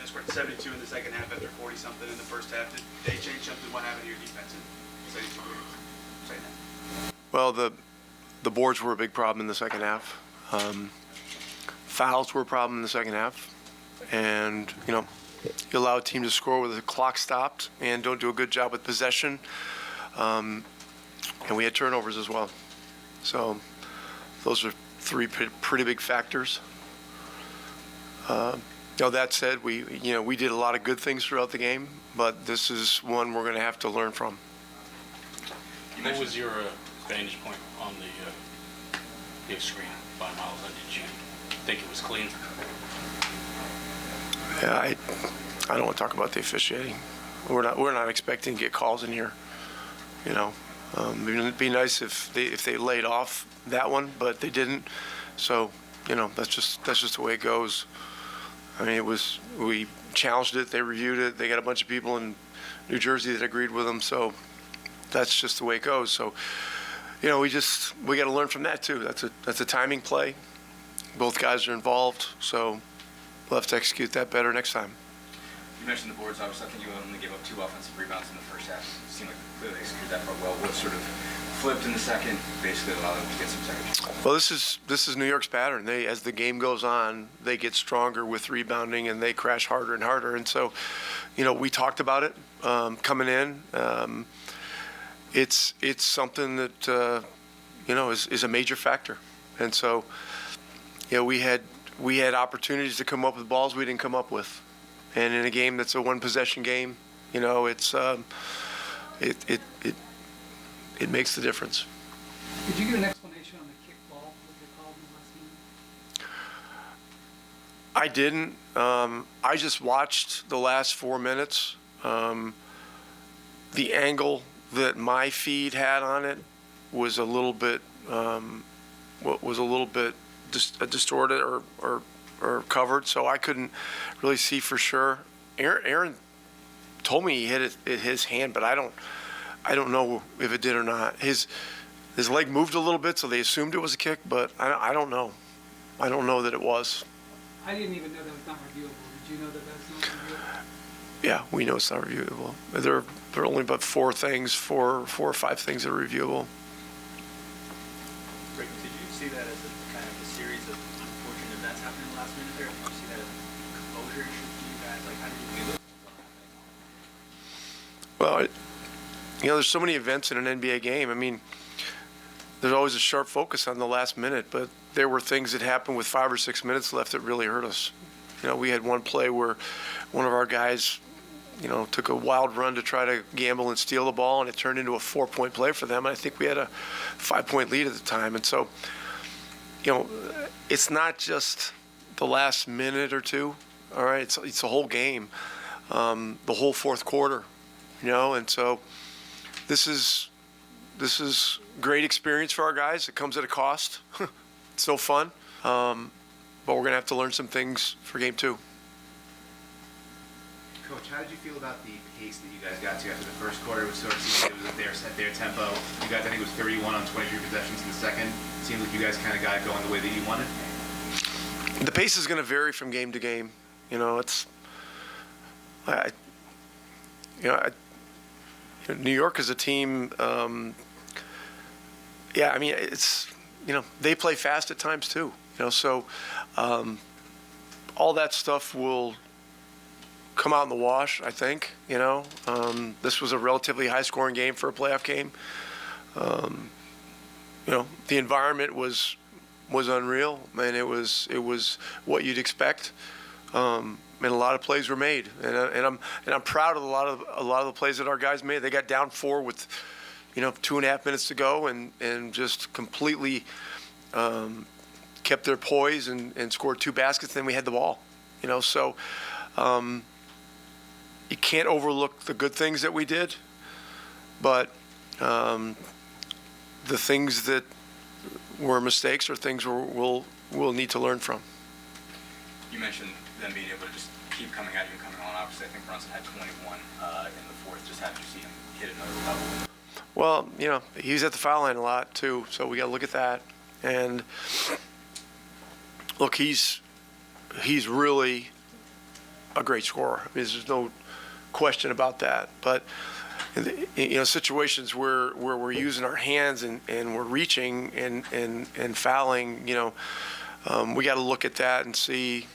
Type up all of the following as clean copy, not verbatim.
scored 72 in the second half after 40-something in the first half. Did they change something? What happened to your defense in 72 minutes? Second half? Well, the boards were a big problem in the second half. Fouls were a problem in the second half. And, you allow a team to score with the clock stopped and don't do a good job with possession. And we had turnovers as well. So those are three pretty big factors. That said, we did a lot of good things throughout the game, but this is one we're going to have to learn from. What was your vantage point on the big screen by Miles? Did you think it was clean? Yeah, I don't want to talk about the officiating. We're not expecting to get calls in here. It'd be nice if they laid off that one, but they didn't. So that's just the way it goes. I mean, we challenged it, they reviewed it, they got a bunch of people in New Jersey that agreed with them, so that's just the way it goes. So, we got to learn from that too. That's a timing play. Both guys are involved, so we'll have to execute that better next time. You mentioned the boards. Obviously, I think you only gave up 2 offensive rebounds in the first half. It seemed like clearly they executed that part well. What sort of flipped in the second, basically allowed them to get some seconds? Well, this is New York's pattern. As the game goes on, they get stronger with rebounding and they crash harder and harder. And so, we talked about it coming in. It's something that is a major factor. And so, we had opportunities to come up with balls we didn't come up with. And in a game that's a one-possession game, it's it makes the difference. Did you get an explanation on the kick ball that they called in the last minute? I didn't. I just watched the last 4 minutes. The angle that my feed had on it was a little bit distorted or covered, so I couldn't really see for sure. Aaron told me he hit his hand, but I don't know if it did or not. His leg moved a little bit, so they assumed it was a kick, but I don't know. I don't know that it was. I didn't even know that was not reviewable. Did you know that that's not reviewable? Yeah, we know it's not reviewable. There are only about 4 or 5 things that are reviewable. Rick, did you see that as a kind of a series of unfortunate events happening in the last minute there? Did you see that as a composure issue for you guys? Like, how did you feel those things happening? Well, there's so many events in an NBA game. I mean, there's always a sharp focus on the last minute, but there were things that happened with 5 or 6 minutes left that really hurt us. We had one play where one of our guys, took a wild run to try to gamble and steal the ball, and it turned into a 4-point play for them. And I think we had a 5-point lead at the time. And so, it's not just the last minute or two. All right, it's the whole game, the whole fourth quarter. And so this is great experience for our guys. It comes at a cost. It's no fun, but we're gonna have to learn some things for game 2. Coach, how did you feel about the pace that you guys got to after the first quarter? It was sort of seemed it was at their tempo. You guys, I think it was 31 on 23 possessions in the second. It seemed like you guys kind of got it going the way that you wanted. The pace is going to vary from game to game. New York is a team. They play fast at times too. So all that stuff will come out in the wash, I think. This was a relatively high-scoring game for a playoff game. The environment was unreal, and it was what you'd expect. And a lot of plays were made, and I'm proud of a lot of the plays that our guys made. They got down 4 with 2.5 minutes to go, and just completely kept their poise and scored 2 baskets. Then we had the ball, so. You can't overlook the good things that we did, but the things that were mistakes are things we'll need to learn from. You mentioned them being able to just keep coming at you and coming on. Obviously, I think Brunson had 21 in the fourth. Just how did you see him hit another level? Well, he was at the foul line a lot too, so we got to look at that. And look, he's really a great scorer. I mean, there's no question about that. But situations where we're using our hands and we're reaching and fouling, we got to look at that and see,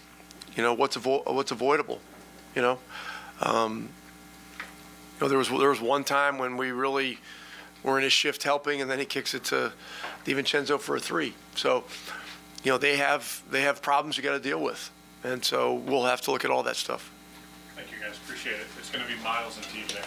what's avoidable. There was one time when we really were in his shift helping, and then he kicks it to DiVincenzo for a 3. So, they have problems you got to deal with, and so we'll have to look at all that stuff. Thank you, guys. Appreciate it. It's going to be Miles and TJ.